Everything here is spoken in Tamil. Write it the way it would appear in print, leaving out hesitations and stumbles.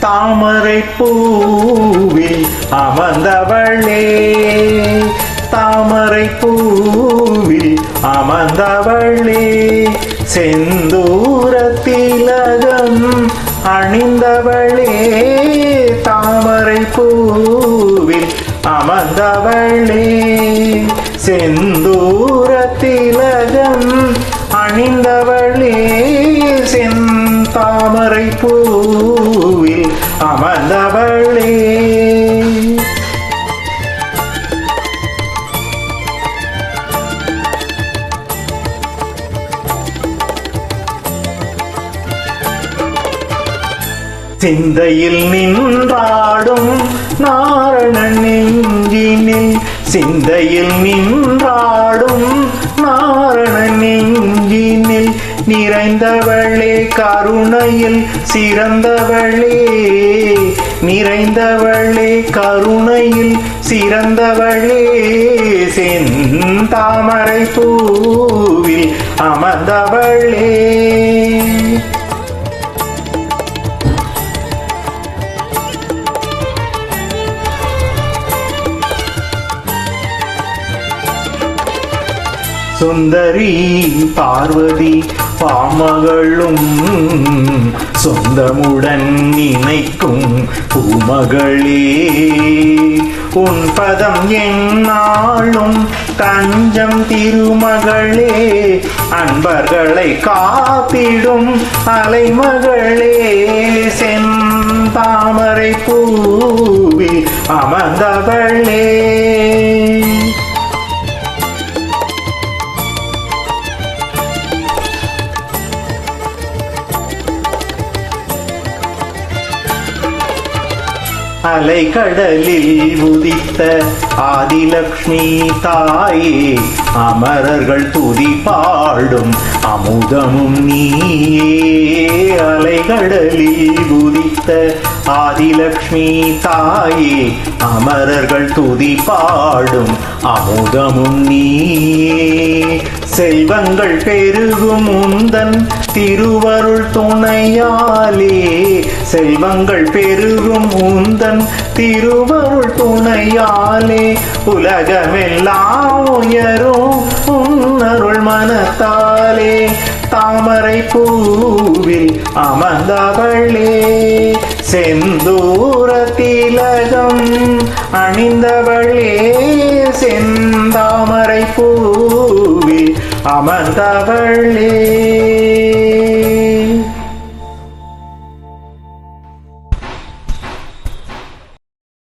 தாமரை பூவில் அமர்ந்தவளே, தாமரை பூவில் அமர்ந்தவளே, செந்தூர திலகம் அணிந்தவளே, தாமரை பூவில் அமர்ந்தவளே, செந்தூர திலகம் அணிந்தவளே, செந்தாமரை பூவில் அமர்ந்தவளே. சிந்தையில் நின்றாடும் நாரணன் நெஞ்சினில், சிந்தையில் நின்றாடும் நாரணன் நெஞ்சினில், நிறைந்தவளே கருணையில் சிறந்தவளே, நிறைந்தவளே கருணையில் சிறந்தவளே, செந்தாமரை பூவில் அமர்ந்தவளே. சுந்தரி பார்வதி பாமகளும் சொந்தமுடன் நினைக்கும் பூமகளே, உன் பதம் என்னாலும் தஞ்சம் திருமகளே, அன்பர்களை காத்திடும் அலைமகளே, செந்தாமரை பூவில் அமர்ந்தவளே. அலைக்கடலில் உதித்த ஆதிலக்ஷ்மி தாயே, அமரர்கள் துதி பாடும் அமுதமும் நீயே, அலைக்கடலில் உதித்த ஆதிலக்ஷ்மி தாயே, அமரர்கள் துதி பாடும் அமுதமும் நீயே, செல்வங்கள் பெருகும் உந்தன் திருவருள் துணையாலே, செல்வங்கள் பெருகும் உந்தன் திருவருள் துணையாலே, உலகமெல்லாம் உயரும் உன்னருள் மனத்தாலே, தாமரை பூவில் அமர்ந்தவளே, செந்தூர திலகம் அணிந்தவளே, செந்தாமரை பூவில் அமர்ந்தவளே.